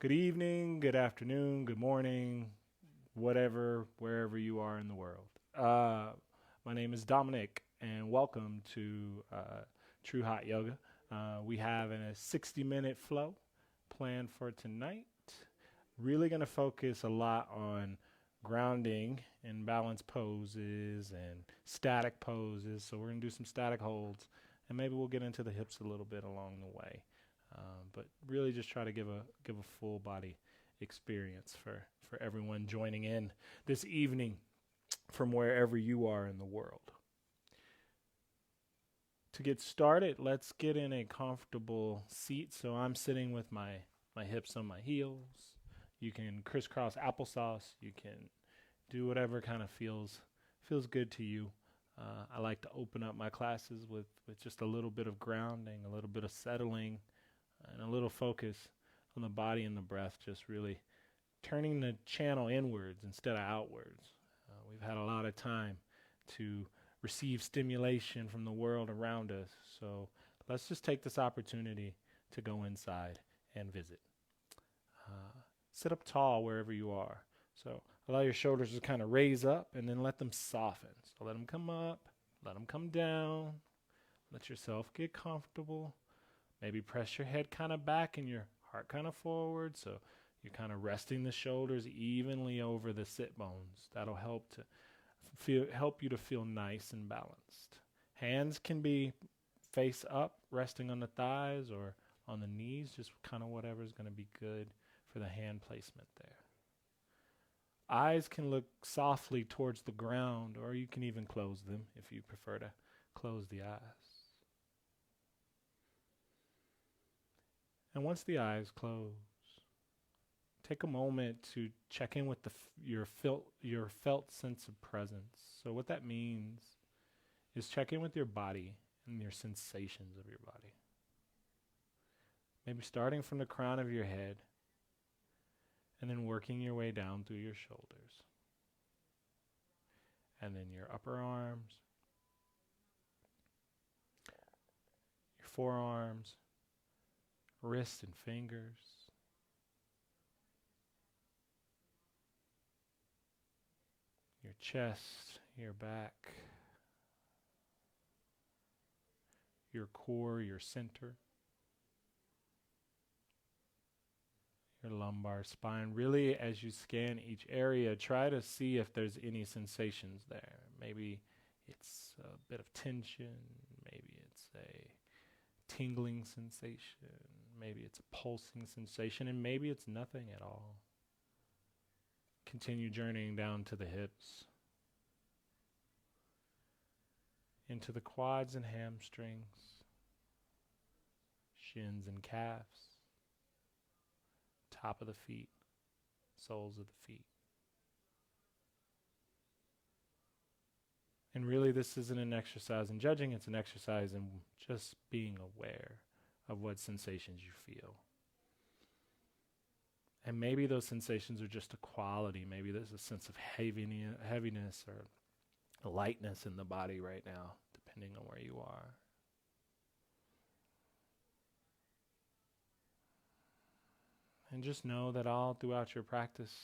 Good evening, good afternoon, good morning, whatever, wherever you are in the world. My name is Dominic, and welcome to True Hot Yoga. We have a 60-minute flow planned for tonight. Really going to focus a lot on grounding and balance poses and static poses. So, we're going to do some static holds, and maybe we'll get into the hips a little bit along the way. But really just try to give a full body experience for everyone joining in this evening from wherever you are in the world. To get started, let's get in a comfortable seat. So I'm sitting with my hips on my heels. You can crisscross applesauce. You can do whatever kind of feels good to you. I like to open up my classes with just a little bit of grounding, a little bit of settling, and a little focus on the body and the breath, just really turning the channel inwards instead of outwards. We've had a lot of time to receive stimulation from the world around us, so let's just take this opportunity to go inside and visit. Sit up tall wherever you are. So allow your shoulders to kind of raise up and then let them soften. So let them come up, let them come down. Let yourself get comfortable. Maybe press your head kind of back and your heart kind of forward. So you're kind of resting the shoulders evenly over the sit bones. That'll help you to feel nice and balanced. Hands can be face up, resting on the thighs or on the knees, just kind of whatever is going to be good for the hand placement there. Eyes can look softly towards the ground, or you can even close them if you prefer to close the eyes. And once the eyes close, take a moment to check in with your felt sense of presence. So what that means is check in with your body and your sensations of your body. Maybe starting from the crown of your head and then working your way down through your shoulders. And then your upper arms, your forearms, wrists and fingers, your chest, your back, your core, your center, your lumbar spine. Really, as you scan each area, try to see if there's any sensations there. Maybe it's a bit of tension, maybe it's a tingling sensation, maybe it's a pulsing sensation, and maybe it's nothing at all. Continue journeying down to the hips, into the quads and hamstrings, shins and calves, top of the feet, soles of the feet. And really, this isn't an exercise in judging, it's an exercise in just being aware of what sensations you feel. And maybe those sensations are just a quality. Maybe there's a sense of heaviness or lightness in the body right now, depending on where you are. And just know that all throughout your practice,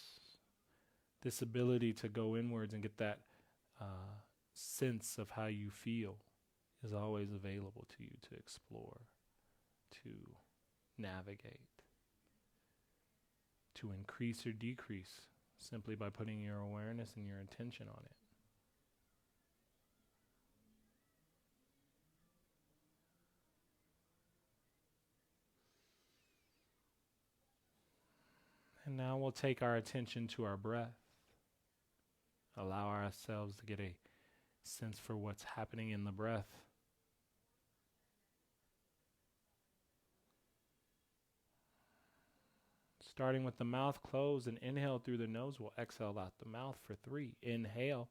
this ability to go inwards and get that sense of how you feel is always available to you to explore, to navigate, to increase or decrease simply by putting your awareness and your intention on it. And now we'll take our attention to our breath. Allow ourselves to get a sense for what's happening in the breath. Starting with the mouth closed and inhale through the nose, we'll exhale out the mouth for 3. Inhale.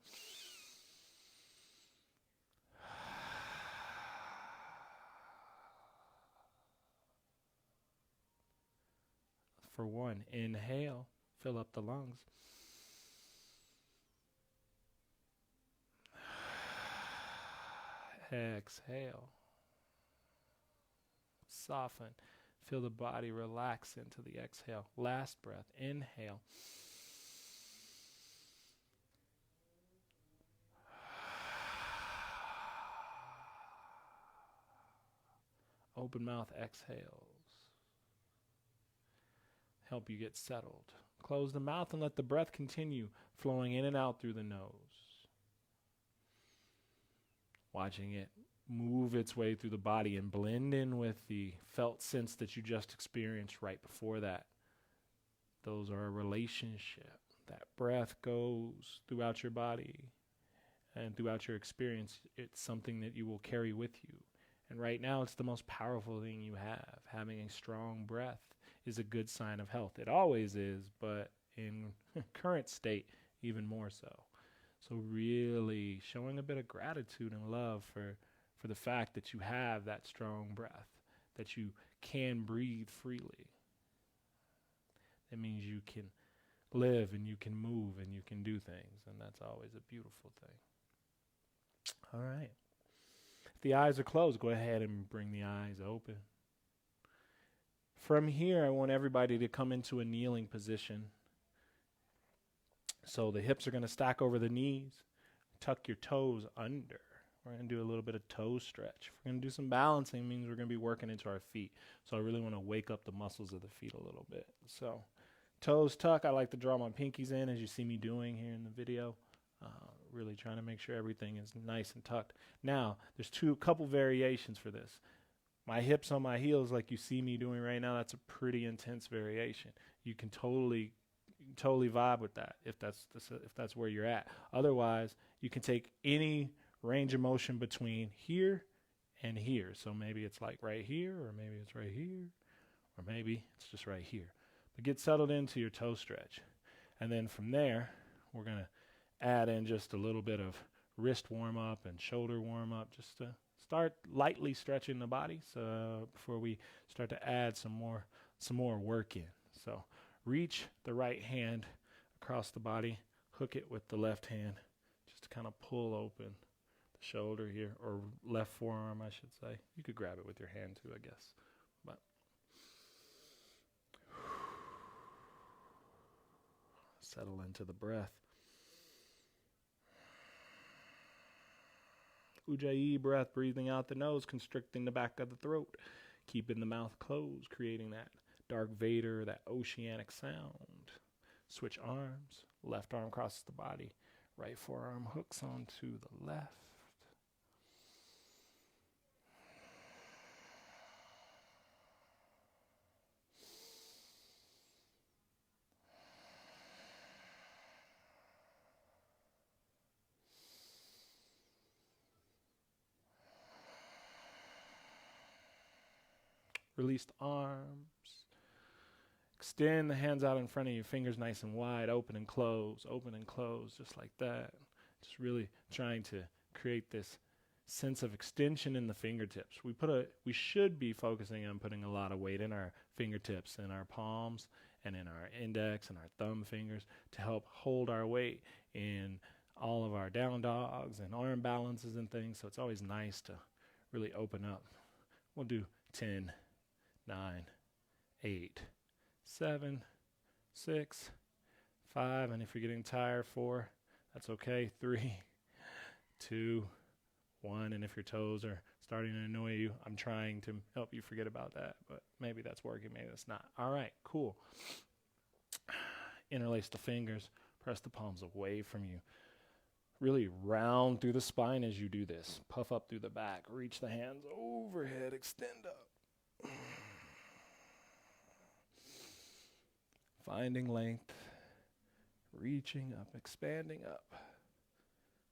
For 1, inhale, fill up the lungs. Exhale. Soften. Feel the body relax into the exhale. Last breath, inhale. Open mouth exhales. Help you get settled. Close the mouth and let the breath continue flowing in and out through the nose. Watching it move its way through the body and blend in with the felt sense that you just experienced right before that. Those are a relationship. That breath goes throughout your body and throughout your experience. It's something that you will carry with you. And right now, it's the most powerful thing you have. Having a strong breath is a good sign of health. It always is, but in current state, even more so. So really showing a bit of gratitude and love for the fact that you have that strong breath, that you can breathe freely. That means you can live and you can move and you can do things, and that's always a beautiful thing. All right. If the eyes are closed, go ahead and bring the eyes open. From here, I want everybody to come into a kneeling position. So the hips are going to stack over the knees. Tuck your toes under. We're going to do a little bit of toe stretch. If we're going to do some balancing, it means we're going to be working into our feet. So I really want to wake up the muscles of the feet a little bit. So toes tuck. I like to draw my pinkies in, as you see me doing here in the video. Really trying to make sure everything is nice and tucked. Now, there's couple variations for this. My hips on my heels, like you see me doing right now, that's a pretty intense variation. You can totally vibe with that if that's where you're at. Otherwise, you can take any range of motion between here and here. So maybe it's like right here, or maybe it's right here, or maybe it's just right here. But get settled into your toe stretch. And then from there, we're going to add in just a little bit of wrist warm up and shoulder warm up, just to start lightly stretching the body, so before we start to add some more work in. So reach the right hand across the body, hook it with the left hand, just to kind of pull open the shoulder here, or left forearm, I should say. You could grab it with your hand too, I guess. But settle into the breath. Ujjayi breath, breathing out the nose, constricting the back of the throat, keeping the mouth closed, creating that Darth Vader, that oceanic sound. Switch arms, left arm crosses the body, right forearm hooks onto the left. Release the arms. Extend the hands out in front of you, fingers nice and wide, open and close, just like that. Just really trying to create this sense of extension in the fingertips. We should be focusing on putting a lot of weight in our fingertips, in our palms, and in our index and our thumb fingers to help hold our weight in all of our down dogs and arm balances and things. So it's always nice to really open up. We'll do 10, 9, 8, 7, 6, 5, and if you're getting tired, 4, that's okay, 3, 2, 1, and if your toes are starting to annoy you, I'm trying to help you forget about that, but maybe that's working, maybe that's not. All right, cool. Interlace the fingers, press the palms away from you. Really round through the spine as you do this. Puff up through the back, reach the hands overhead, extend up. Finding length, reaching up, expanding up.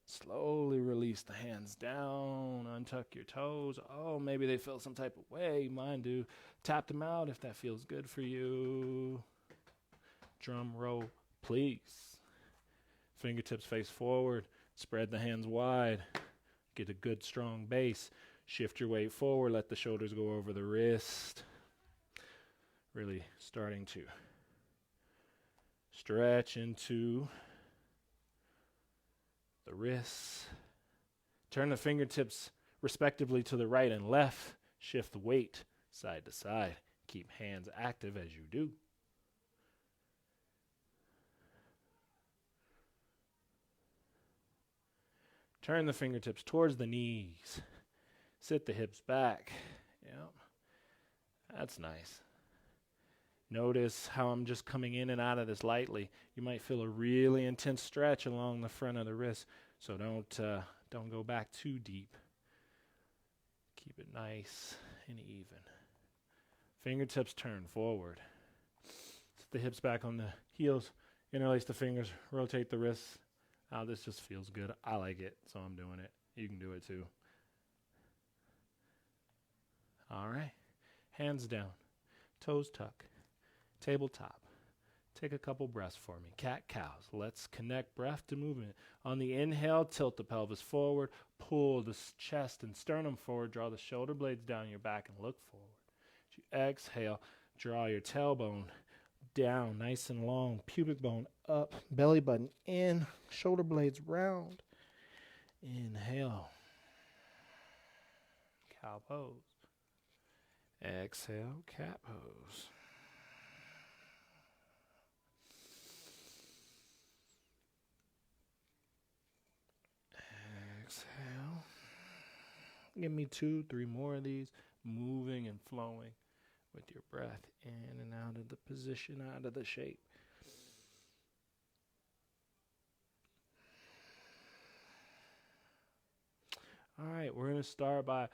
Slowly release the hands down, untuck your toes. Oh, maybe they feel some type of way. Mine do. Tap them out if that feels good for you. Drum roll, please. Fingertips face forward. Spread the hands wide. Get a good strong base. Shift your weight forward. Let the shoulders go over the wrist. Really starting to stretch into the wrists. Turn the fingertips respectively to the right and left. Shift the weight side to side. Keep hands active as you do. Turn the fingertips towards the knees. Sit the hips back. Yep. That's nice. Notice how I'm just coming in and out of this lightly. You might feel a really intense stretch along the front of the wrist, so don't go back too deep. Keep it nice and even. Fingertips turn forward. Sit the hips back on the heels. Interlace the fingers. Rotate the wrists. Oh, this just feels good. I like it, so I'm doing it. You can do it too. All right. Hands down. Toes tuck. Tabletop. Take a couple breaths for me. Cat-cows. Let's connect breath to movement. On the inhale, tilt the pelvis forward. Pull the chest and sternum forward. Draw the shoulder blades down your back and look forward. As you exhale, draw your tailbone down, nice and long. Pubic bone up. Belly button in. Shoulder blades round. Inhale. Cow pose. Exhale, cat pose. Exhale. Give me 2, 3 more of these, moving and flowing with your breath in and out of the position, out of the shape. All right, we're going to start by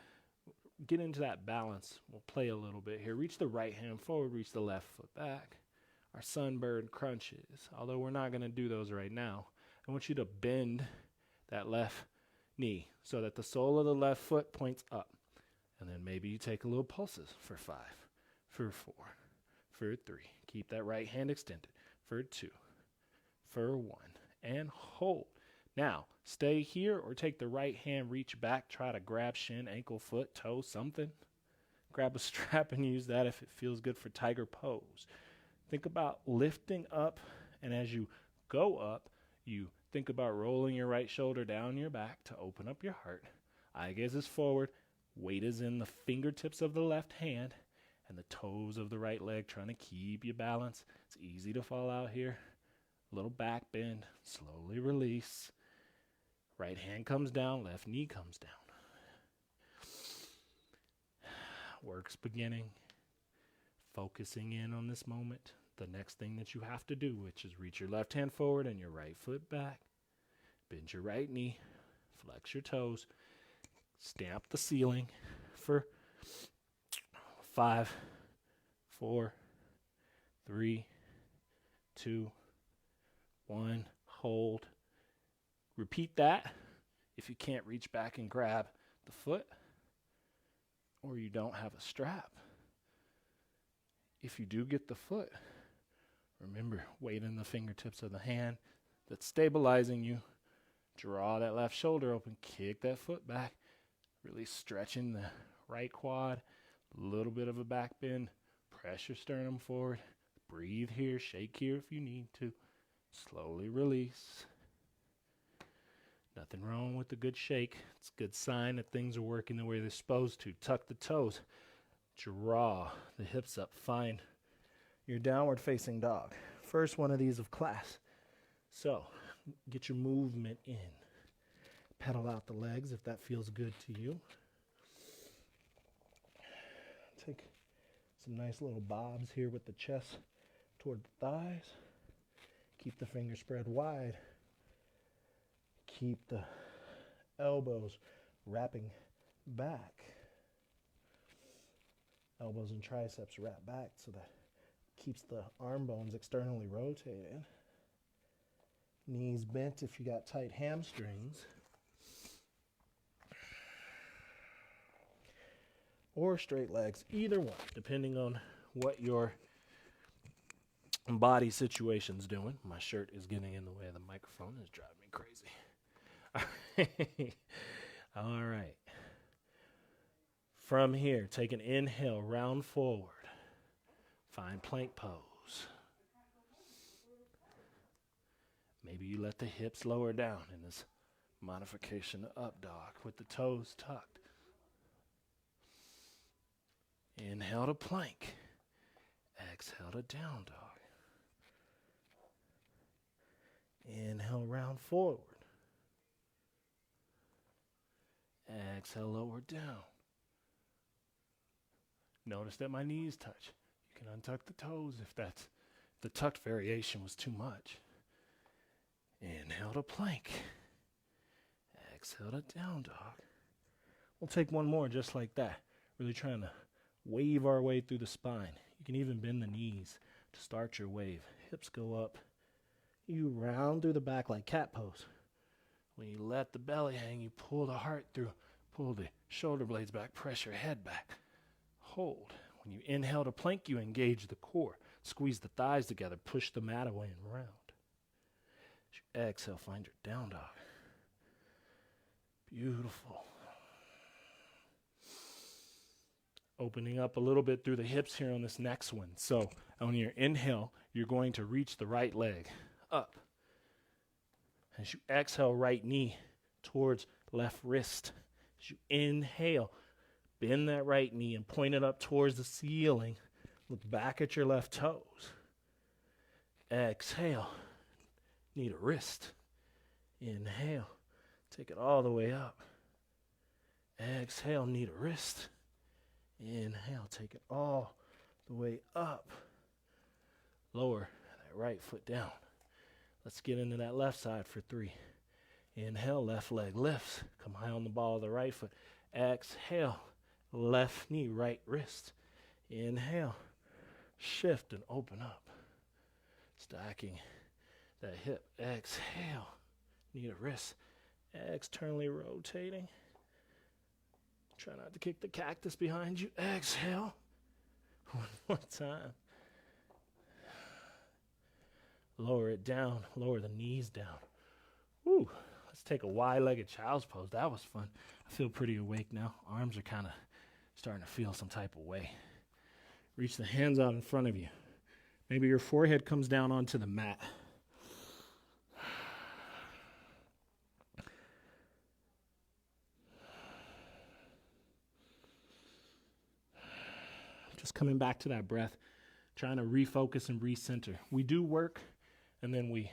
getting into that balance. We'll play a little bit here. Reach the right hand forward, reach the left foot back. Our sunbird crunches, although we're not going to do those right now. I want you to bend that left knee so that the sole of the left foot points up. And then maybe you take a little pulses for 5, for 4, for 3. Keep that right hand extended. For 2, for 1, and hold. Now, stay here or take the right hand, reach back, try to grab shin, ankle, foot, toe, something. Grab a strap and use that if it feels good for tiger pose. Think about lifting up, and as you go up, you think about rolling your right shoulder down your back to open up your heart. Eye gaze is forward. Weight is in the fingertips of the left hand and the toes of the right leg, trying to keep you balanced. It's easy to fall out here. A little back bend. Slowly release. Right hand comes down. Left knee comes down. Work's beginning. Focusing in on this moment. The next thing that you have to do, which is reach your left hand forward and your right foot back. Bend your right knee. Flex your toes. Stamp the ceiling for 5, 4, 3, 2, 1. Hold. Repeat that if you can't reach back and grab the foot or you don't have a strap. If you do get the foot, remember, weight in the fingertips of the hand that's stabilizing you. Draw that left shoulder open, kick that foot back, really stretching the right quad, a little bit of a back bend, press your sternum forward, breathe here, shake here if you need to, slowly release. Nothing wrong with a good shake. It's a good sign that things are working the way they're supposed to. Tuck the toes, draw the hips up, find your downward facing dog. First one of these of class. So, get your movement in. Pedal out the legs if that feels good to you. Take some nice little bobs here with the chest toward the thighs. Keep the fingers spread wide. Keep the elbows wrapping back. Elbows and triceps wrap back so that keeps the arm bones externally rotated. Knees bent if you got tight hamstrings. Or straight legs, either one, depending on what your body situation's doing. My shirt is getting in the way of the microphone. It's driving me crazy. All right. From here, take an inhale, round forward. Find plank pose. Maybe you let the hips lower down in this modification to up dog with the toes tucked. Inhale to plank. Exhale to down dog. Inhale, round forward. Exhale, lower down. Notice that my knees touch. You can untuck the toes if the tucked variation was too much. Inhale to plank. Exhale to down dog. We'll take one more just like that. Really trying to wave our way through the spine. You can even bend the knees to start your wave. Hips go up. You round through the back like cat pose. When you let the belly hang, you pull the heart through. Pull the shoulder blades back. Press your head back. Hold. When you inhale to plank, you engage the core. Squeeze the thighs together. Push the mat away and round. As you exhale, find your down dog. Beautiful. Opening up a little bit through the hips here on this next one. So on your inhale, you're going to reach the right leg up. As you exhale, right knee towards left wrist. As you inhale, bend that right knee and point it up towards the ceiling. Look back at your left toes. Exhale, knee to wrist. Inhale, take it all the way up. Exhale, knee to wrist. Inhale, take it all the way up. Lower that right foot down. Let's get into that left side for 3. Inhale, left leg lifts. Come high on the ball of the right foot. Exhale, left knee, right wrist. Inhale, shift and open up. Stacking that hip. Exhale, knee to wrist. Externally rotating. Try not to kick the cactus behind you. Exhale. One more time. Lower it down. Lower the knees down. Woo. Let's take a wide-legged child's pose. That was fun. I feel pretty awake now. Arms are kind of starting to feel some type of way. Reach the hands out in front of you. Maybe your forehead comes down onto the mat. Just coming back to that breath, trying to refocus and recenter. We do work, and then we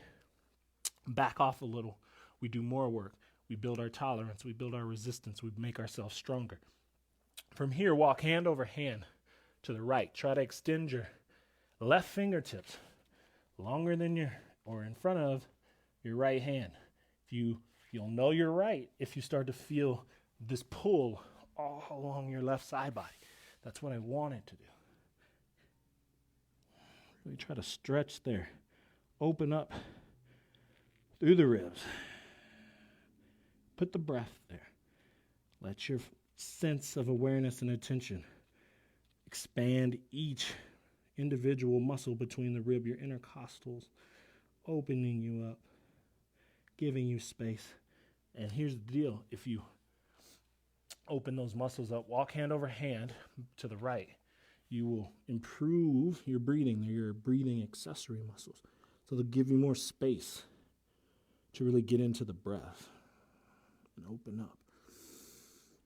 back off a little. We do more work. We build our tolerance. We build our resistance. We make ourselves stronger. From here, walk hand over hand to the right. Try to extend your left fingertips longer than or in front of your right hand. You'll know you're right if you start to feel this pull all along your left side body. That's what I wanted to do. Really try to stretch there. Open up through the ribs. Put the breath there. Let your sense of awareness and attention expand each individual muscle between the rib, your intercostals, opening you up, giving you space. And here's the deal. If you open those muscles up, walk hand over hand to the right, you will improve your breathing. They're your breathing accessory muscles. So they'll give you more space to really get into the breath and open up.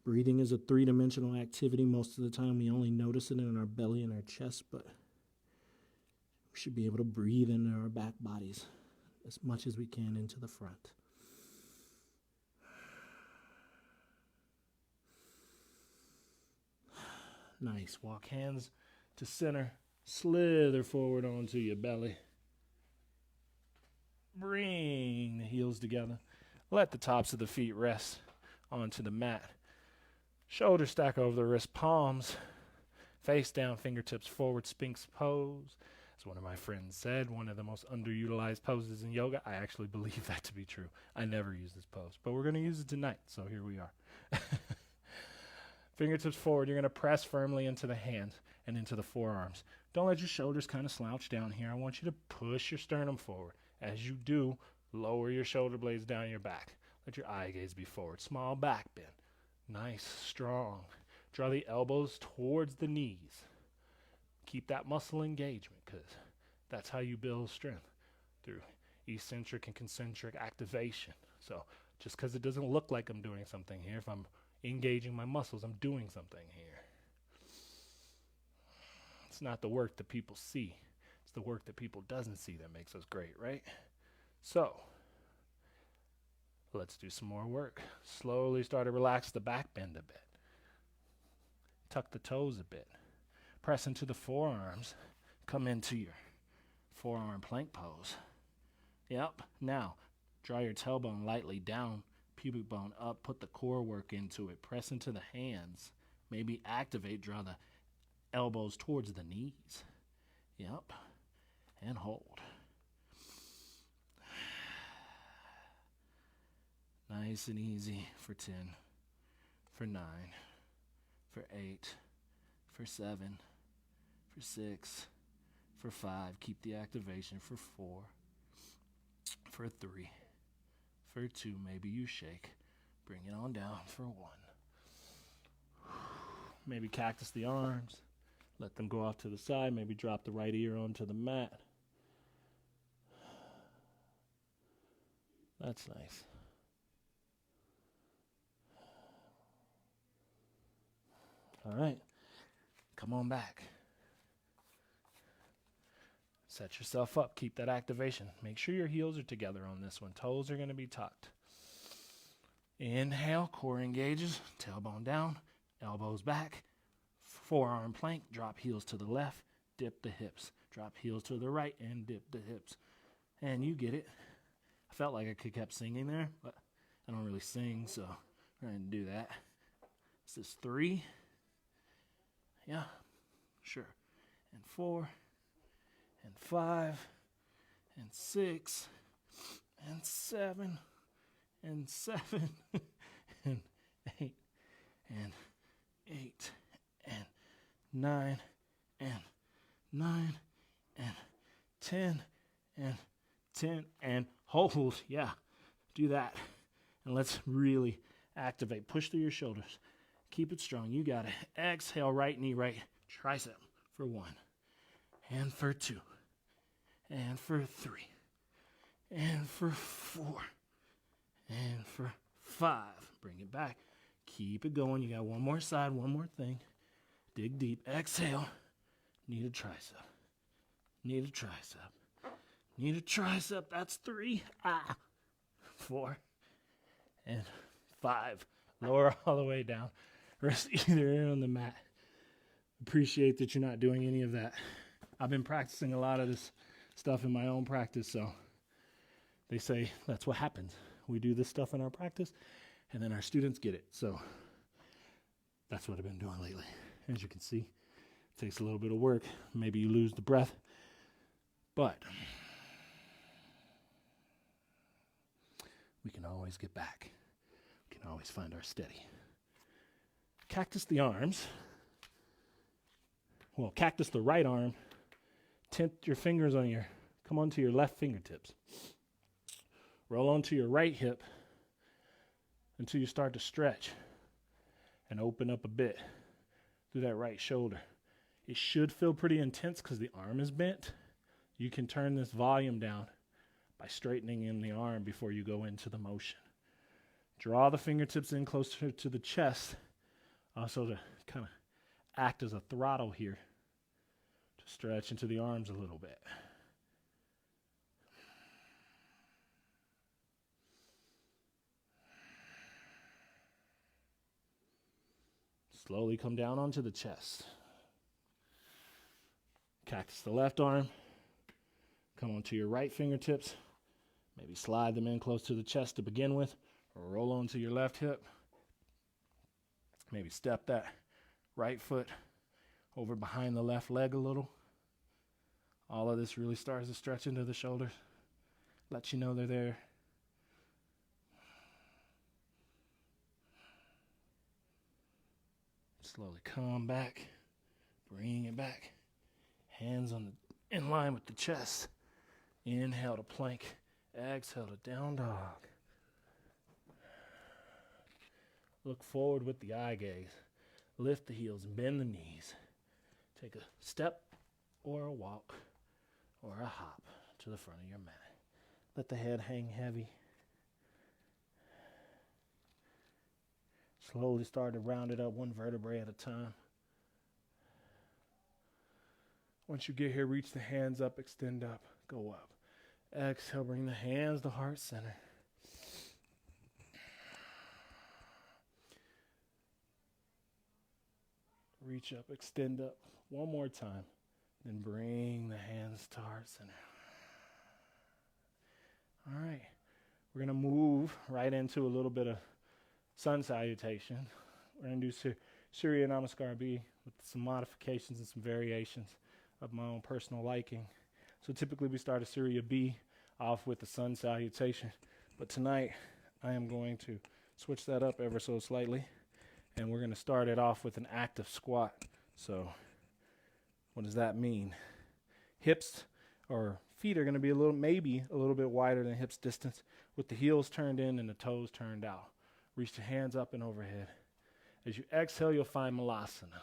Breathing is a 3-dimensional activity. Most of the time we only notice it in our belly and our chest, but we should be able to breathe into our back bodies as much as we can into the front. Nice. Walk hands to center. Slither forward onto your belly. Bring the heels together. Let the tops of the feet rest onto the mat. Shoulders stack over the wrist, palms face down, fingertips forward, Sphinx pose. As one of my friends said, one of the most underutilized poses in yoga. I actually believe that to be true. I never use this pose, but we're going to use it tonight, so here we are. Fingertips forward. You're going to press firmly into the hands and into the forearms. Don't let your shoulders kind of slouch down here. I want you to push your sternum forward. As you do, lower your shoulder blades down your back. Let your eye gaze be forward. Small back bend. Nice, strong. Draw the elbows towards the knees. Keep that muscle engagement because that's how you build strength, through eccentric and concentric activation. So just because it doesn't look like I'm doing something here, if I'm engaging my muscles, I'm doing something here. It's not the work that people see. It's the work that people doesn't see that makes us great, right? So, let's do some more work. Slowly start to relax the back bend a bit. Tuck the toes a bit. Press into the forearms. Come into your forearm plank pose. Yep. Now, draw your tailbone lightly down, pubic bone up, put the core work into it. Press into the hands. Maybe activate, draw the elbows towards the knees. Yep. And hold. Nice and easy for 10, for 9, for 8, for 7, for 6, for 5. Keep the activation for 4, for 3, for 2. Maybe you shake. Bring it on down for 1. Maybe cactus the arms. Let them go off to the side. Maybe drop the right ear onto the mat. That's nice. All right, come on back. Set yourself up. Keep that activation. Make sure your heels are together on this one. Toes are going to be tucked. Inhale, core engages, tailbone down, elbows back, forearm plank, drop heels to the left, dip the hips, drop heels to the right, and dip the hips. And you get it. I felt like I could kept singing there, but I don't really sing, so I'm going to do that. This is 3. Yeah, sure. And 4, and 5, and 6, and 7, and 7, and 8, and 8, and 9, and 9, and 10, and 10, and hold. Yeah, do that. And let's really activate. Push through your shoulders. Keep it strong. You got it. Exhale, right knee, right tricep for 1, and for 2, and for 3, and for 4, and for 5. Bring it back. Keep it going. You got one more side, one more thing. Dig deep. Exhale. Need a tricep. Need a tricep. Need a tricep. That's 3. 4, and 5. Lower all the way down. Rest either ear on the mat. Appreciate that you're not doing any of that. I've been practicing a lot of this stuff in my own practice, so they say that's what happens. We do this stuff in our practice, and then our students get it. So that's what I've been doing lately. As you can see, it takes a little bit of work. Maybe you lose the breath, but we can always get back. We can always find our steady. Cactus the arms. Well, cactus the right arm. Tent your fingers on come onto your left fingertips. Roll onto your right hip until you start to stretch and open up a bit through that right shoulder. It should feel pretty intense because the arm is bent. You can turn this volume down by straightening in the arm before you go into the motion. Draw the fingertips in closer to the chest, also to kind of act as a throttle here to stretch into the arms a little bit. Slowly come down onto the chest. Cactus the left arm. Come onto your right fingertips. Maybe slide them in close to the chest to begin with. Or roll onto your left hip. Maybe step that right foot over behind the left leg a little. All of this really starts to stretch into the shoulders. Let you know they're there. Slowly come back. Bring it back. Hands in line with the chest. Inhale to plank. Exhale to down dog. Look forward with the eye gaze. Lift the heels, bend the knees. Take a step or a walk or a hop to the front of your mat. Let the head hang heavy. Slowly start to round it up one vertebrae at a time. Once you get here, reach the hands up, extend up, go up. Exhale, bring the hands to heart center. Reach up, extend up. One more time. Then bring the hands to heart center. All right. We're going to move right into a little bit of sun salutation. We're going to do Surya Namaskar B with some modifications and some variations of my own personal liking. So typically we start a Surya B off with the sun salutation. But tonight I am going to switch that up ever so slightly. And we're going to start it off with an active squat. So what does that mean? Hips or feet are going to be maybe a little bit wider than hips distance with the heels turned in and the toes turned out. Reach the hands up and overhead. As you exhale, you'll find Malasana.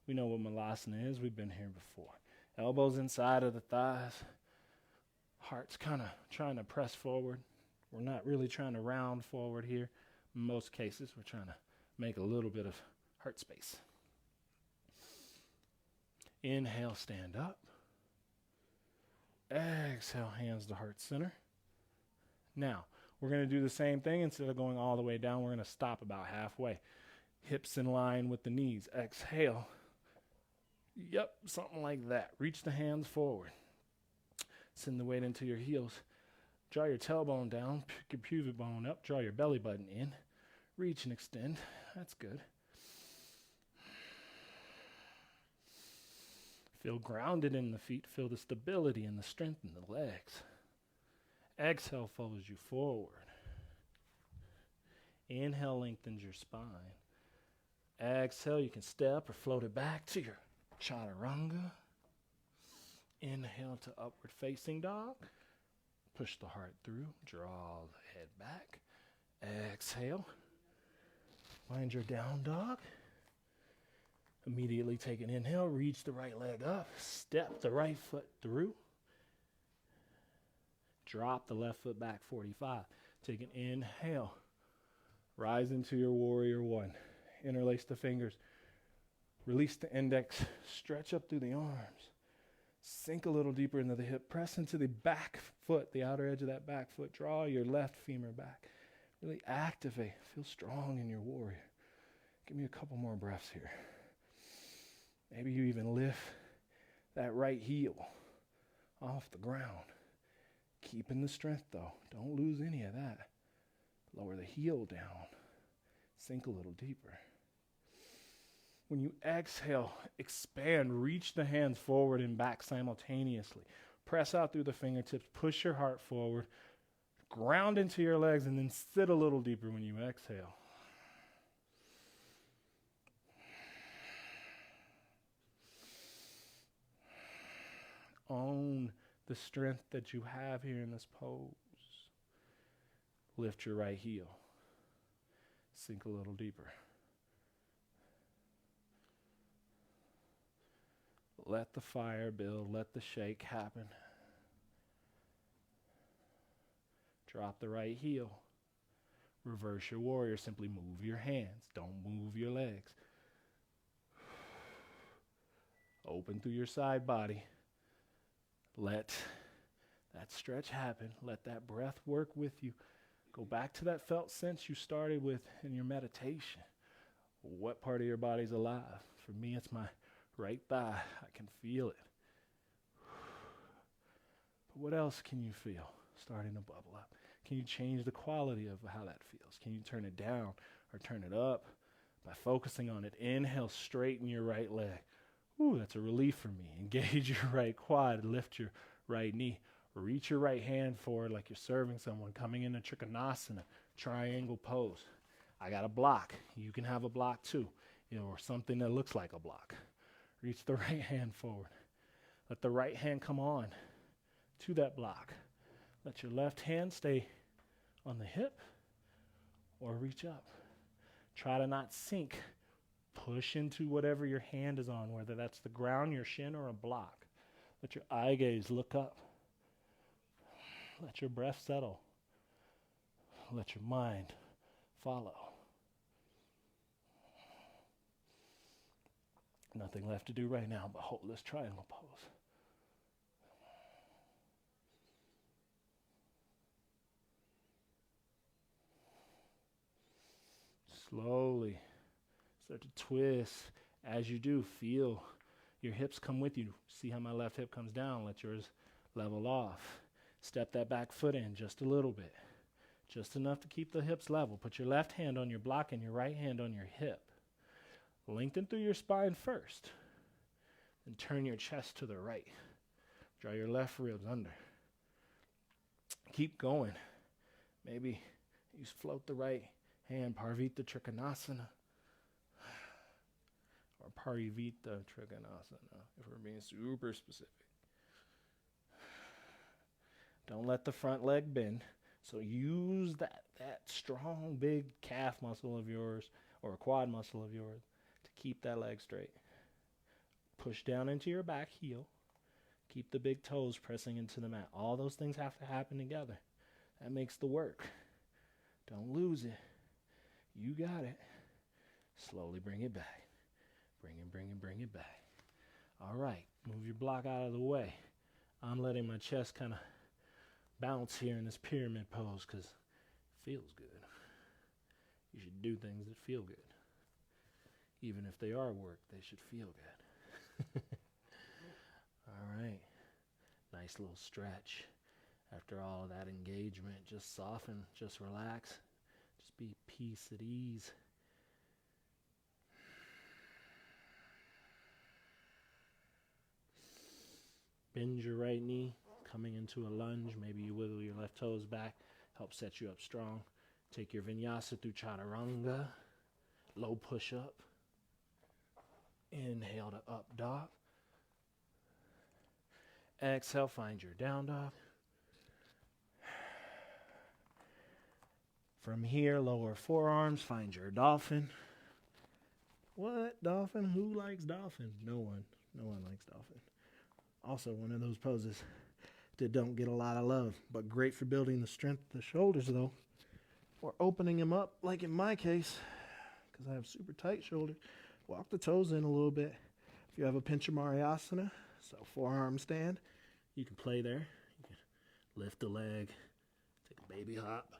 We know what Malasana is. We've been here before. Elbows inside of the thighs. Heart's kind of trying to press forward. We're not really trying to round forward here. In most cases, we're trying to make a little bit of heart space. Inhale, stand up. Exhale, hands to heart center. Now, we're going to do the same thing. Instead of going all the way down, we're going to stop about halfway. Hips in line with the knees. Exhale. Yep, something like that. Reach the hands forward. Send the weight into your heels. Draw your tailbone down. Pick your pubic bone up. Draw your belly button in. Reach and extend. That's good. Feel grounded in the feet. Feel the stability and the strength in the legs. Exhale follows you forward. Inhale lengthens your spine. Exhale, you can step or float it back to your chaturanga. Inhale to upward facing dog. Push the heart through. Draw the head back. Exhale. Find your down dog. Immediately take an inhale. Reach the right leg up. Step the right foot through. Drop the left foot back 45. Take an inhale. Rise into your warrior one. Interlace the fingers. Release the index. Stretch up through the arms. Sink a little deeper into the hip. Press into the back foot, the outer edge of that back foot. Draw your left femur back. Really activate. Feel strong in your warrior. Give me a couple more breaths here. Maybe you even lift that right heel off the ground. Keeping the strength though. Don't lose any of that. Lower the heel down. Sink a little deeper. When you exhale, expand. Reach the hands forward and back simultaneously. Press out through the fingertips. Push your heart forward. Ground into your legs and then sit a little deeper when you exhale. Own the strength that you have here in this pose. Lift your right heel. Sink a little deeper. Let the fire build. Let the shake happen. Drop the right heel. Reverse your warrior. Simply move your hands. Don't move your legs. Open through your side body. Let that stretch happen. Let that breath work with you. Go back to that felt sense you started with in your meditation. What part of your body's alive? For me, it's my right thigh. I can feel it. But what else can you feel starting to bubble up? Can you change the quality of how that feels? Can you turn it down or turn it up by focusing on it? Inhale, straighten your right leg. Ooh, that's a relief for me. Engage your right quad. Lift your right knee. Reach your right hand forward like you're serving someone. Coming into Trikonasana, triangle pose. I got a block. You can have a block too, or something that looks like a block. Reach the right hand forward. Let the right hand come on to that block. Let your left hand stay on the hip or reach up. Try to not sink. Push into whatever your hand is on, whether that's the ground, your shin, or a block. Let your eye gaze look up. Let your breath settle. Let your mind follow. Nothing left to do right now but hold this triangle pose. Slowly start to twist. As you do, feel your hips come with you. See how my left hip comes down? Let yours level off. Step that back foot in just a little bit. Just enough to keep the hips level. Put your left hand on your block and your right hand on your hip. Lengthen through your spine first. Then turn your chest to the right. Draw your left ribs under. Keep going. Maybe you float the right hand, Parvita Trikonasana. Or Parivita Trikonasana, if we're being super specific. Don't let the front leg bend. So use that strong, big calf muscle of yours, or quad muscle of yours, to keep that leg straight. Push down into your back heel. Keep the big toes pressing into the mat. All those things have to happen together. That makes the work. Don't lose it. You got it. Slowly bring it back. Bring it back. All right. Move your block out of the way. I'm letting my chest kind of bounce here in this pyramid pose because it feels good. You should do things that feel good. Even if they are work, they should feel good. All right. Nice little stretch. After all of that engagement, just soften, just relax. Just be peace at ease. Bend your right knee, coming into a lunge. Maybe you wiggle your left toes back. Help set you up strong. Take your vinyasa through chaturanga. Low push up. Inhale to up dog. Exhale, find your down dog. From here, lower forearms, find your dolphin. What? Dolphin? Who likes dolphin? No one. No one likes dolphin. Also, one of those poses that don't get a lot of love, but great for building the strength of the shoulders, though. Or opening them up, like in my case, because I have super tight shoulders. Walk the toes in a little bit. If you have a Pinchamariyasana, so forearm stand, you can play there. You can lift the leg, take a baby hop.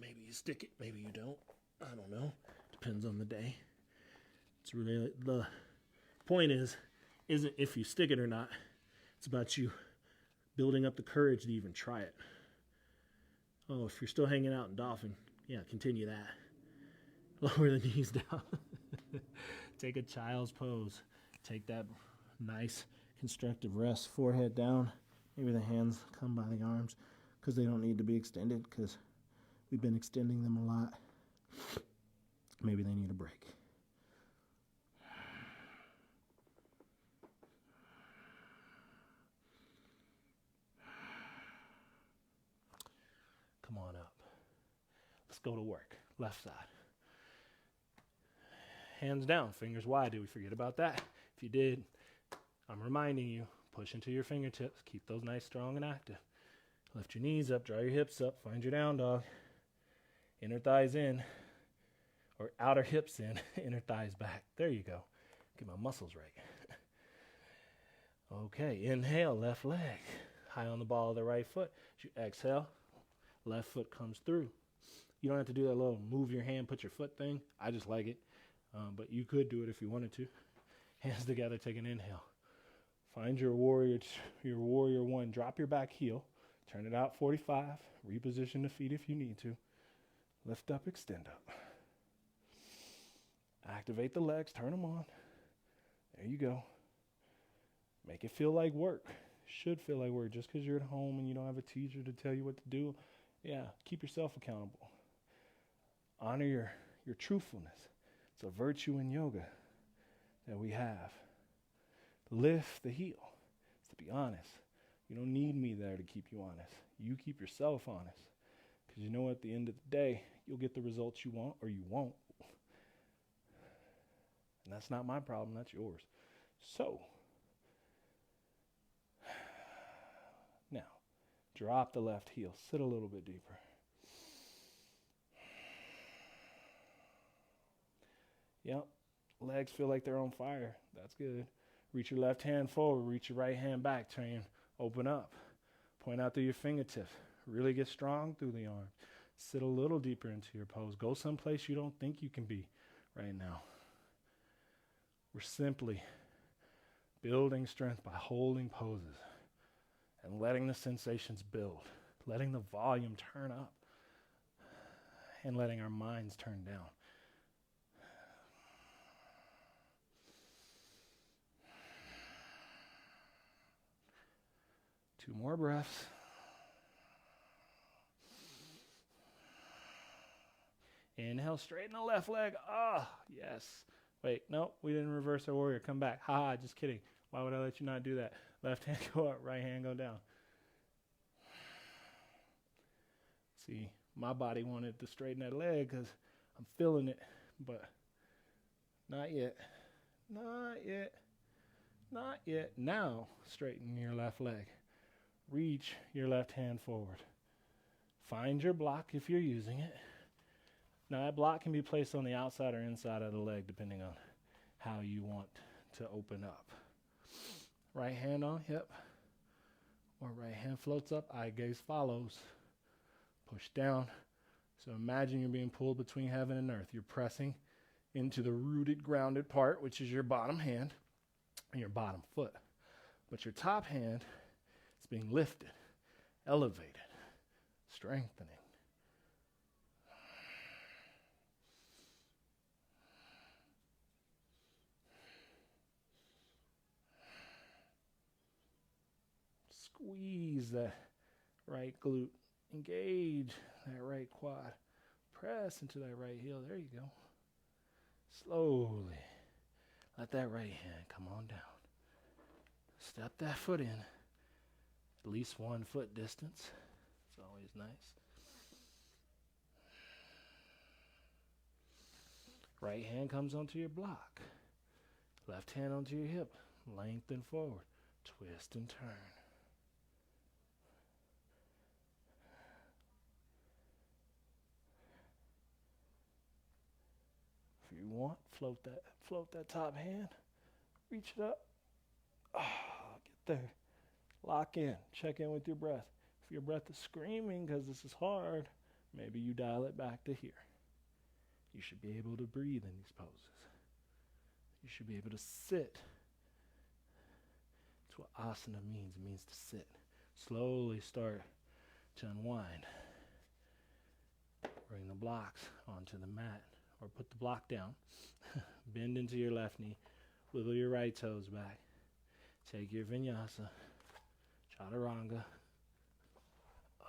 Maybe you stick it, maybe you don't. I don't know. Depends on the day. It's really, the point isn't if you stick it or not. It's about you building up the courage to even try it. Oh, if you're still hanging out in dolphin, yeah, continue that. Lower the knees down. Take a child's pose. Take that nice constructive rest. Forehead down. Maybe the hands come by the arms because they don't need to be extended because we've been extending them a lot. Maybe they need a break. Come on up. Let's go to work. Left side. Hands down, fingers wide. Did we forget about that? If you did, I'm reminding you, push into your fingertips. Keep those nice, strong, and active. Lift your knees up, draw your hips up, find your down dog. Inner thighs in, or outer hips in, inner thighs back. There you go. Get my muscles right. Okay, inhale, left leg. High on the ball of the right foot. As you exhale, left foot comes through. You don't have to do that little move your hand, put your foot thing. I just like it. But you could do it if you wanted to. Hands together, take an inhale. Find your warrior one. Drop your back heel. Turn it out 45. Reposition the feet if you need to. Lift up, extend up. Activate the legs, turn them on. There you go. Make it feel like work. Should feel like work. Just because you're at home and you don't have a teacher to tell you what to do, yeah, keep yourself accountable. Honor your truthfulness. It's a virtue in yoga that we have. Lift the heel. It's to be honest. You don't need me there to keep you honest. You keep yourself honest. Because you know at the end of the day, you'll get the results you want or you won't. And that's not my problem, that's yours. So, now, drop the left heel. Sit a little bit deeper. Yep, legs feel like they're on fire. That's good. Reach your left hand forward. Reach your right hand back. Turn, open up. Point out through your fingertips. Really get strong through the arms. Sit a little deeper into your pose. Go someplace you don't think you can be right now. We're simply building strength by holding poses and letting the sensations build, letting the volume turn up, and letting our minds turn down. Two more breaths. Inhale, straighten the left leg. Ah, yes. Wait, no, we didn't reverse our warrior. Come back. Ha, just kidding. Why would I let you not do that? Left hand go up, right hand go down. See, my body wanted to straighten that leg because I'm feeling it, but not yet. Not yet. Not yet. Now, straighten your left leg. Reach your left hand forward. Find your block if you're using it. Now, that block can be placed on the outside or inside of the leg, depending on how you want to open up. Right hand on hip, or right hand floats up, eye gaze follows. Push down. So imagine you're being pulled between heaven and earth. You're pressing into the rooted, grounded part, which is your bottom hand and your bottom foot. But your top hand is being lifted, elevated, strengthening. Squeeze that right glute. Engage that right quad. Press into that right heel. There you go. Slowly let that right hand come on down. Step that foot in. At least 1 foot distance. It's always nice. Right hand comes onto your block. Left hand onto your hip. Lengthen forward. Twist and turn. If you want, float that top hand. Reach it up. Get there. Lock in. Check in with your breath. If your breath is screaming because this is hard, maybe you dial it back to here. You should be able to breathe in these poses. You should be able to sit. That's what asana means. It means to sit. Slowly start to unwind. Bring the blocks onto the mat, or put the block down. Bend into your left knee. Wiggle your right toes back. Take your vinyasa. Chaturanga.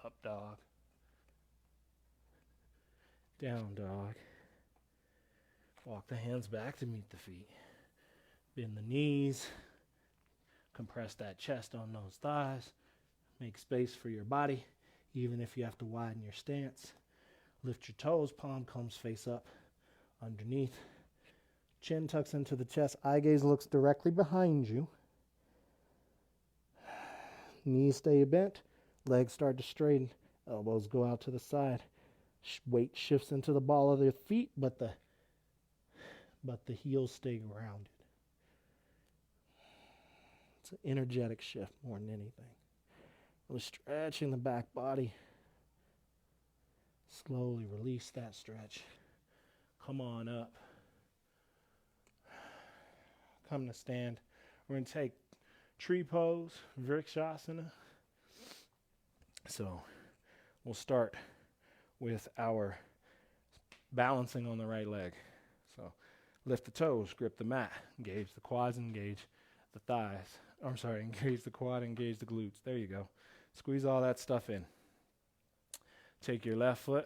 Up dog. Down dog. Walk the hands back to meet the feet. Bend the knees. Compress that chest on those thighs. Make space for your body, even if you have to widen your stance. Lift your toes, palm comes face up underneath. Chin tucks into the chest. Eye gaze looks directly behind you. Knees stay bent. Legs start to straighten. Elbows go out to the side. Weight shifts into the ball of the feet, but the heels stay grounded. It's an energetic shift more than anything. Really stretching the back body. Slowly release that stretch. Come on up. Come to stand. We're going to take tree pose, Vrikshasana. So we'll start with our balancing on the right leg. So lift the toes, grip the mat, engage the quads, engage the thighs. Engage the quad, engage the glutes. There you go. Squeeze all that stuff in. Take your left foot,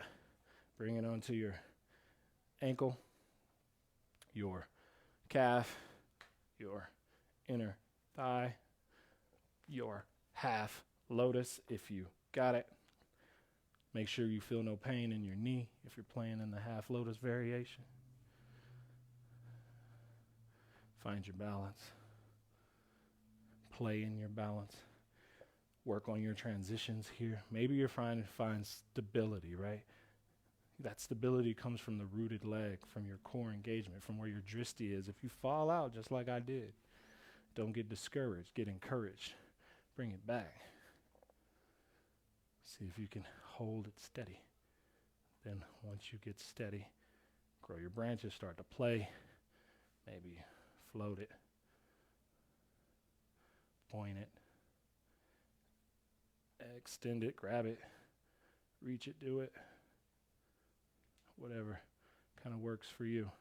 bring it onto your ankle, your calf, your inner thigh, your half lotus if you got it. Make sure you feel no pain in your knee if you're playing in the half lotus variation. Find your balance. Play in your balance. Work on your transitions here. Maybe you're trying to find stability, right? That stability comes from the rooted leg, from your core engagement, from where your drishti is. If you fall out, just like I did, don't get discouraged. Get encouraged. Bring it back. See if you can hold it steady. Then once you get steady, grow your branches, start to play, maybe float it, point it, extend it, grab it, reach it, do it, whatever kind of works for you.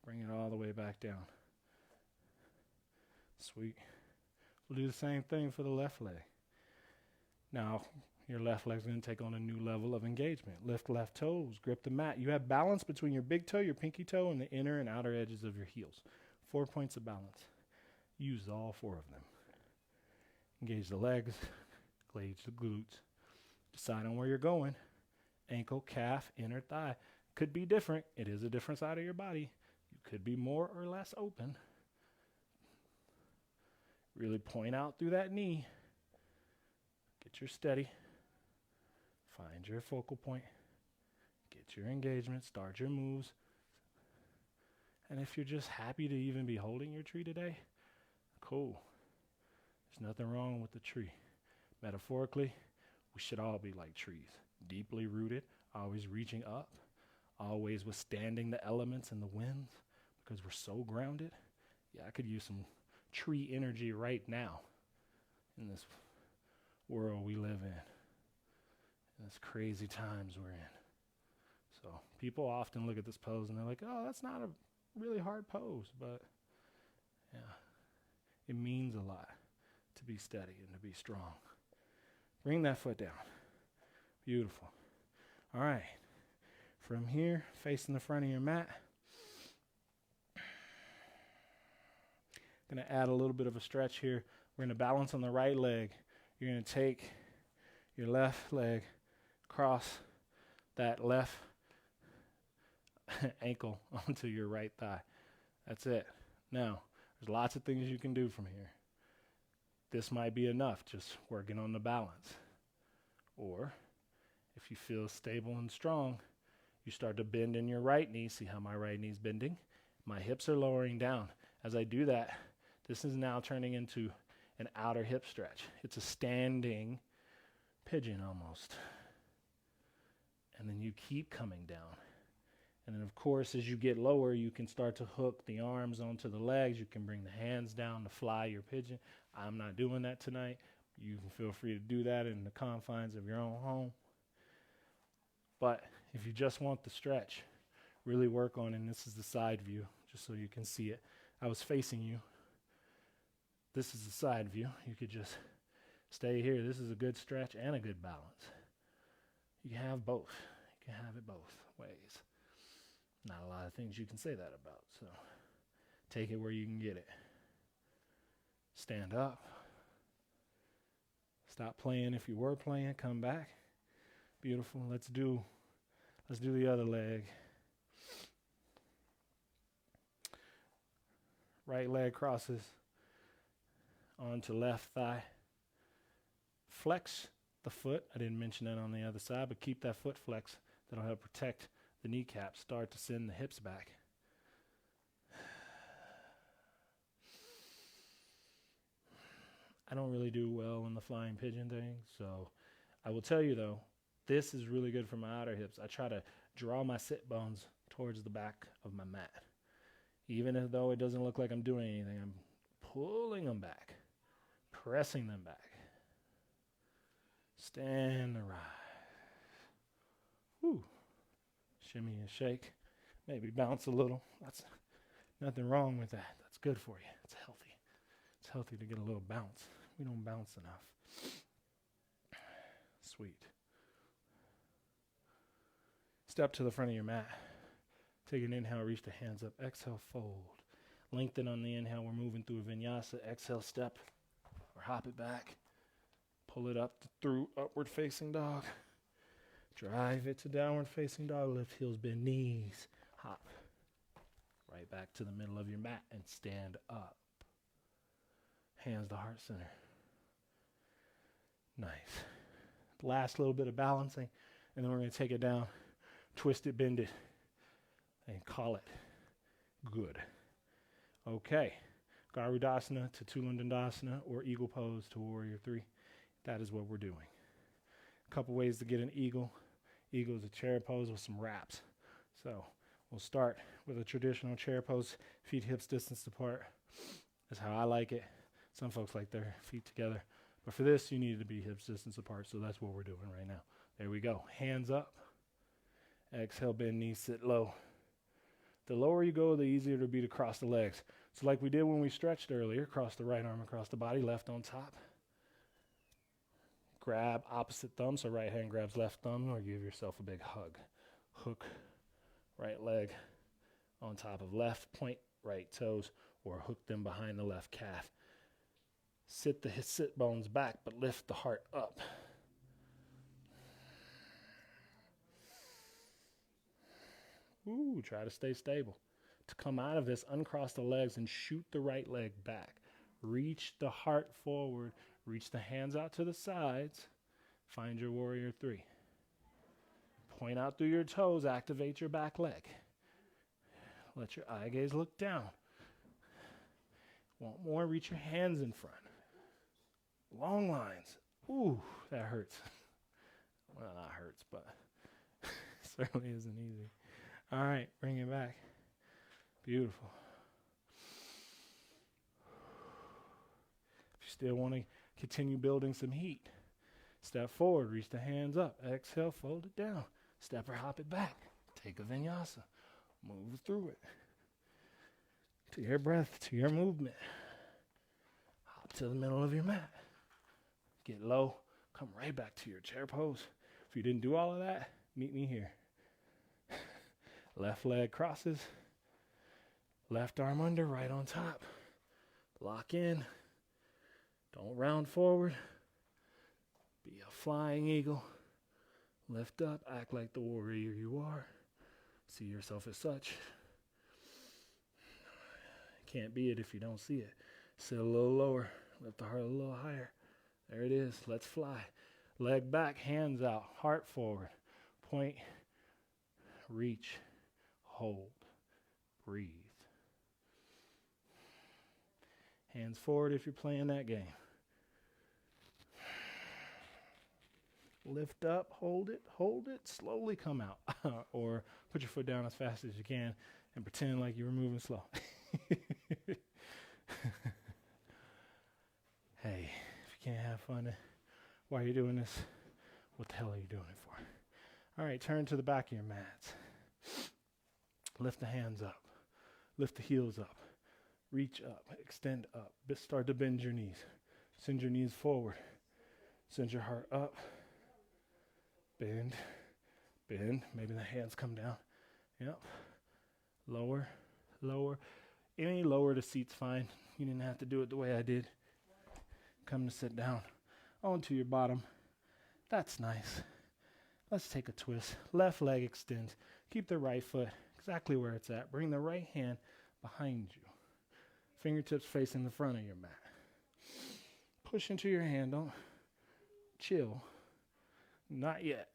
Bring it all the way back down. Sweet. We'll do the same thing for the left leg. Now, your left leg's going to take on a new level of engagement. Lift left toes, grip the mat. You have balance between your big toe, your pinky toe, and the inner and outer edges of your heels. 4 points of balance. Use all 4 of them. Engage the legs, engage the glutes. Decide on where you're going. Ankle, calf, inner thigh. Could be different. It is a different side of your body. You could be more or less open. Really point out through that knee. Get your steady. Find your focal point. Get your engagement. Start your moves. And if you're just happy to even be holding your tree today, cool. There's nothing wrong with the tree. Metaphorically, we should all be like trees. Deeply rooted, always reaching up, always withstanding the elements and the winds because we're so grounded. Yeah, I could use some tree energy right now in this world we live in this crazy times we're in. So people often look at this pose and they're like, oh, that's not a really hard pose, but yeah, it means a lot to be steady and to be strong. Bring that foot down. Beautiful. All right. From here, facing the front of your mat, going to add a little bit of a stretch here. We're going to balance on the right leg. You're going to take your left leg, cross that left ankle onto your right thigh. That's it. Now, there's lots of things you can do from here. This might be enough, just working on the balance. Or, if you feel stable and strong, you start to bend in your right knee. See how my right knee's bending? My hips are lowering down. As I do that, this is now turning into an outer hip stretch. It's a standing pigeon almost. And then you keep coming down. And then, of course, as you get lower, you can start to hook the arms onto the legs. You can bring the hands down to fly your pigeon. I'm not doing that tonight. You can feel free to do that in the confines of your own home. But if you just want the stretch, really work on it. And this is the side view, just so you can see it. I was facing you. This is the side view. You could just stay here. This is a good stretch and a good balance. You can have both. You can have it both ways. Not a lot of things you can say that about, so take it where you can get it. Stand up. Stop playing if you were playing. Come back. Beautiful. Let's do the other leg. Right leg crosses onto left thigh. Flex the foot. I didn't mention that on the other side, but keep that foot flex. That'll help protect the kneecaps. Start to send the hips back. I don't really do well in the flying pigeon thing, so I will tell you though, this is really good for my outer hips. I try to draw my sit bones towards the back of my mat. Even though it doesn't look like I'm doing anything, I'm pulling them back, pressing them back. Stand and rise. Whew. Shimmy and shake. Maybe bounce a little. That's nothing wrong with that. That's good for you. It's healthy. It's healthy to get a little bounce. We don't bounce enough. Sweet. Step to the front of your mat. Take an inhale, reach the hands up. Exhale, fold. Lengthen on the inhale. We're moving through a vinyasa. Exhale, step or hop it back. Pull it up through upward facing dog. Drive it to downward facing dog. Lift heels, bend knees. Hop. Right back to the middle of your mat and stand up. Hands to heart center. Nice. Last little bit of balancing, and then we're going to take it down, twist it, bend it, and call it good. Okay. Garudasana to Tula Dandasana, or eagle pose to warrior 3. That is what we're doing. A couple ways to get an eagle. Eagle is a chair pose with some wraps. So we'll start with a traditional chair pose, feet hips distance apart. That's how I like it. Some folks like their feet together. But for this, you need to be hips distance apart, so that's what we're doing right now. There we go. Hands up. Exhale, bend knees, sit low. The lower you go, the easier it'll be to cross the legs. So like we did when we stretched earlier, cross the right arm across the body, left on top. Grab opposite thumb, so right hand grabs left thumb, or give yourself a big hug. Hook right leg on top of left, point right toes, or hook them behind the left calf. Sit the sit bones back, but lift the heart up. Ooh, try to stay stable. To come out of this, uncross the legs and shoot the right leg back. Reach the heart forward. Reach the hands out to the sides. Find your warrior three. Point out through your toes. Activate your back leg. Let your eye gaze look down. Want more? Reach your hands in front. Long lines. Ooh, that hurts. Well, not hurts, but certainly isn't easy. All right, bring it back. Beautiful. If you still want to continue building some heat, step forward, reach the hands up. Exhale, fold it down. Step or hop it back. Take a vinyasa. Move through it. To your breath, to your movement. Hop to the middle of your mat. Get low. Come right back to your chair pose. If you didn't do all of that, meet me here. Left leg crosses. Left arm under, right on top. Lock in. Don't round forward. Be a flying eagle. Lift up. Act like the warrior you are. See yourself as such. Can't be it if you don't see it. Sit a little lower. Lift the heart a little higher. There it is. Let's fly. Leg back, hands out, heart forward. Point, reach, hold, breathe. Hands forward if you're playing that game. Lift up, hold it, slowly come out. Or put your foot down as fast as you can and pretend like you were moving slow. Hey, if you can't have fun while you're doing this, what the hell are you doing it for? All right, turn to the back of your mats. Lift the hands up. Lift the heels up. Reach up, extend up. Start to bend your knees. Send your knees forward. Send your heart up. Bend, bend. Maybe the hands come down. Yep. Lower, lower. Any lower the seat's fine. You didn't have to do it the way I did. Come to sit down. Onto your bottom. That's nice. Let's take a twist. Left leg extends. Keep the right foot exactly where it's at. Bring the right hand behind you. Fingertips facing the front of your mat. Push into your hand. Don't chill. Not yet.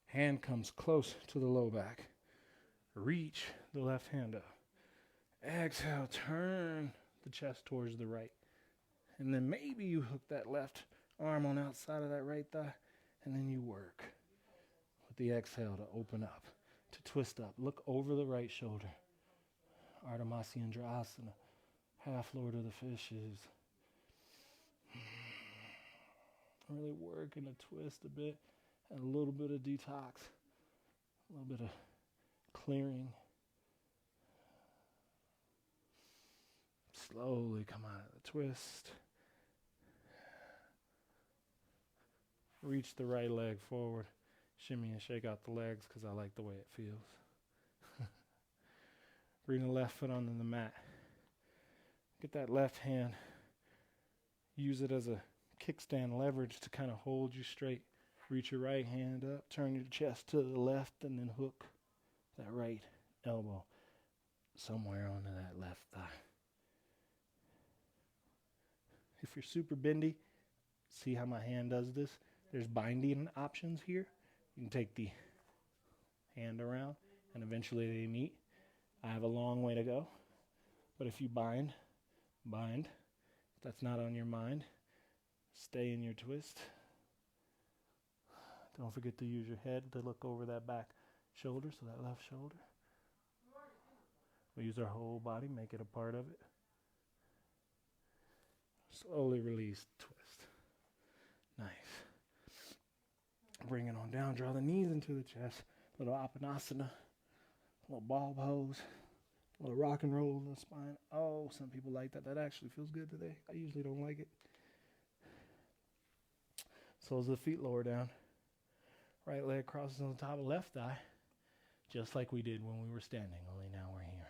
Hand comes close to the low back. Reach the left hand up. Exhale, turn the chest towards the right. And then maybe you hook that left arm on outside of that right thigh. And then you work with the exhale to open up, to twist up. Look over the right shoulder. Ardha Matsyendrasana, half Lord of the Fishes. Really working to twist a bit and a little bit of detox, a little bit of clearing. Slowly come out of the twist. Reach the right leg forward. Shimmy and shake out the legs because I like the way it feels. Bring the left foot onto the mat. Get that left hand. Use it as a kickstand leverage to kind of hold you straight. Reach your right hand up. Turn your chest to the left and then hook that right elbow somewhere onto that left thigh. If you're super bendy, see how my hand does this? There's binding options here. You can take the hand around and eventually they meet. I have a long way to go. But if you bind. If that's not on your mind, stay in your twist. Don't forget to use your head to look over that back shoulder, so that left shoulder. We use our whole body, make it a part of it. Slowly release, twist. Nice. Bring it on down, draw the knees into the chest. Little Apanasana, little ball pose, little rock and roll in the spine. Oh, some people like that. That actually feels good today. I usually don't like it. Soles of the feet lower down. Right leg crosses on the top of left thigh, just like we did when we were standing, only now we're here.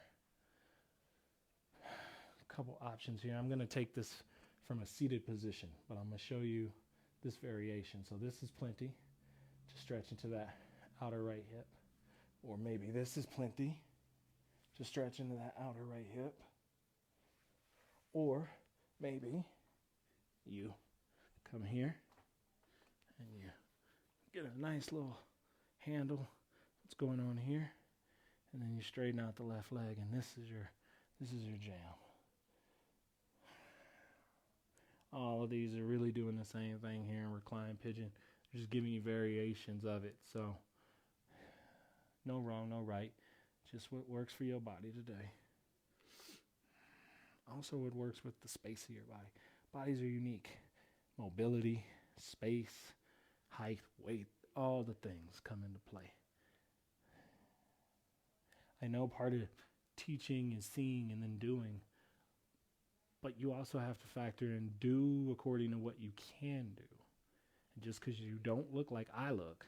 A couple options here. I'm going to take this from a seated position, but I'm going to show you this variation. So this is plenty to stretch into that outer right hip. Or maybe this is plenty to stretch into that outer right hip. Or maybe you come here and you get a nice little handle. What's going on here? And then you straighten out the left leg, and this is your jam. All of these are really doing the same thing here in recline pigeon. Just giving you variations of it. So no wrong, no right. Just what works for your body today. Also, what works with the space of your body. Bodies are unique. Mobility, space, height, weight, all the things come into play. I know part of teaching is seeing and then doing, but you also have to factor in do according to what you can do. And just because you don't look like I look,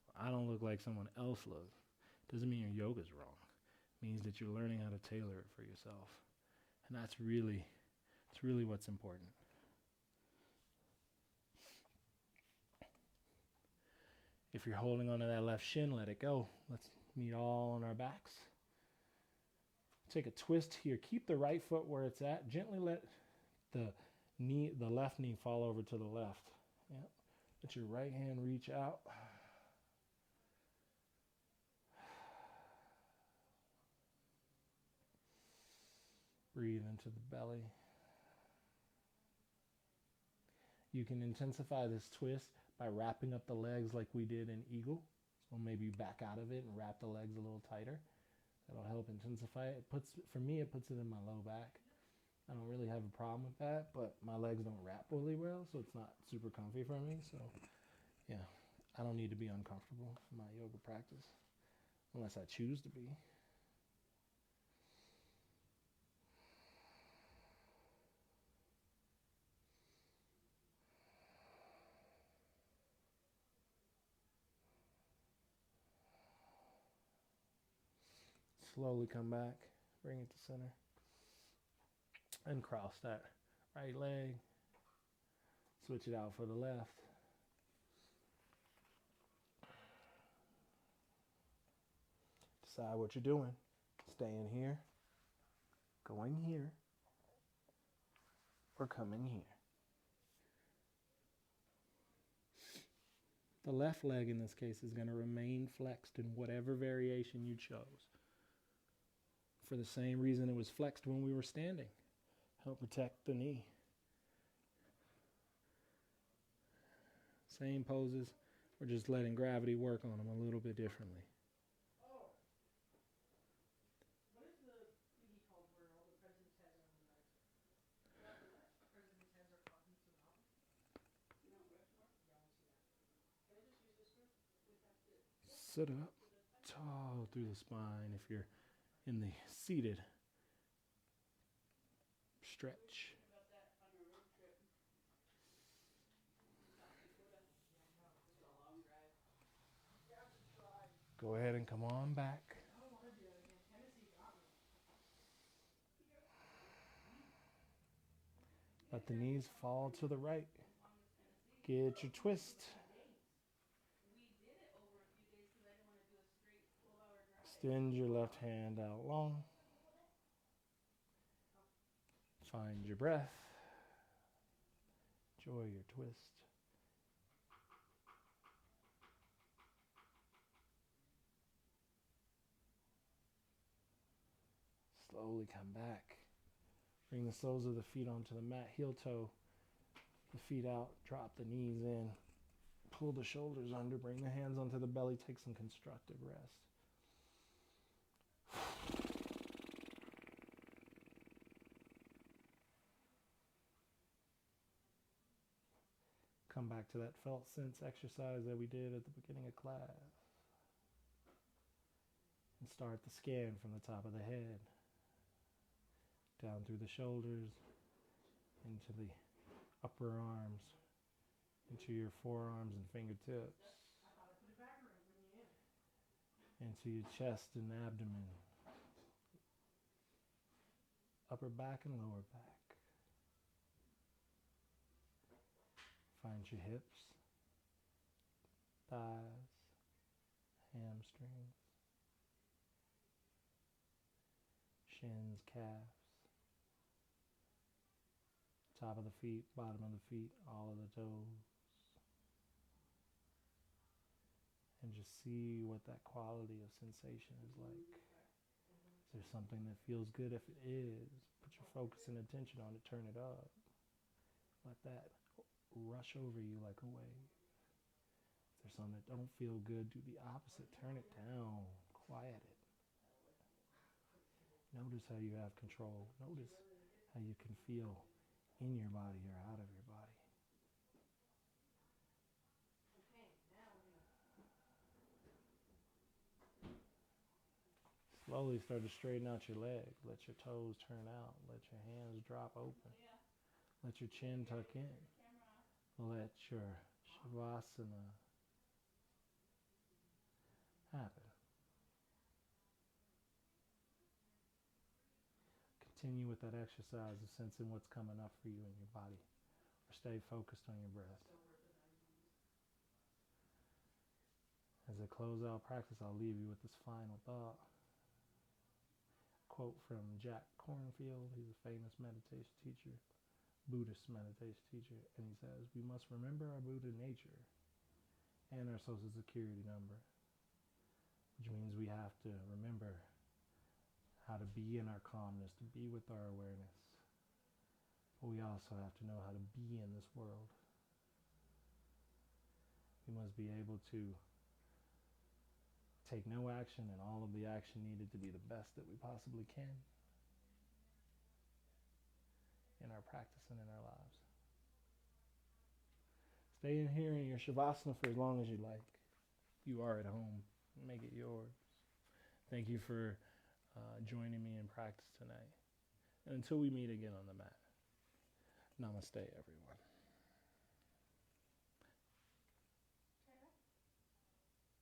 or I don't look like someone else looks, doesn't mean your yoga's wrong. It means that you're learning how to tailor it for yourself. And it's really what's important. If you're holding onto that left shin, let it go. Let's meet all on our backs. Take a twist here. Keep the right foot where it's at. Gently let the left knee fall over to the left. Yep. Let your right hand reach out. Breathe into the belly. You can intensify this twist by wrapping up the legs like we did in Eagle. So maybe back out of it and wrap the legs a little tighter. That'll help intensify it. For me, it puts it in my low back. I don't really have a problem with that, but my legs don't wrap really well, so it's not super comfy for me. So, yeah, I don't need to be uncomfortable in my yoga practice unless I choose to be. Slowly come back, bring it to center, and cross that right leg. Switch it out for the left. Decide what you're doing. Staying here, going here, or coming here. The left leg in this case is going to remain flexed in whatever variation you chose. For the same reason it was flexed when we were standing. Help protect the knee. Same poses. We're just letting gravity work on them a little bit differently. What is the thingy called where all the president's heads are on the back? President's heads are talking to the mountain? Yeah, I want to see that. Can I just use this one? Sit up tall through the spine if you're in the seated stretch. Go ahead and come on back. I don't want to do that again. Tennessee got me. Let the knees fall to the right. Get your twist. Extend your left hand out long. Find your breath. Enjoy your twist. Slowly come back. Bring the soles of the feet onto the mat. Heel toe the feet out. Drop the knees in. Pull the shoulders under, bring the hands onto the belly, take some constructive rest. Come back to that felt sense exercise that we did at the beginning of class. And start the scan from the top of the head, down through the shoulders, into the upper arms, into your forearms and fingertips, into your chest and abdomen, upper back and lower back. Find your hips, thighs, hamstrings, shins, calves, top of the feet, bottom of the feet, all of the toes. And just see what that quality of sensation is like. Is there something that feels good? If it is, put your focus and attention on it, turn it up. Let that rush over you like a wave. If there's something that don't feel good, do the opposite. Turn it down, quiet it. Notice how you have control. Notice how you can feel in your body or out of your body. Slowly start to straighten out your legs. Let your toes turn out. Let your hands drop open. Let your chin tuck in. Let your Shavasana happen. Continue with that exercise of sensing what's coming up for you in your body. Or stay focused on your breath. As I close out practice, I'll leave you with this final thought. Quote from Jack Kornfield. He's a famous meditation teacher, Buddhist meditation teacher, and he says, we must remember our Buddha nature and our social security number, which means we have to remember how to be in our calmness, to be with our awareness. But we also have to know how to be in this world. We must be able to take no action and all of the action needed to be the best that we possibly can in our practice and in our lives. Stay in here in your Shavasana for as long as you like. You are at home. Make it yours. Thank you for joining me in practice tonight. And until we meet again on the mat, namaste, everyone.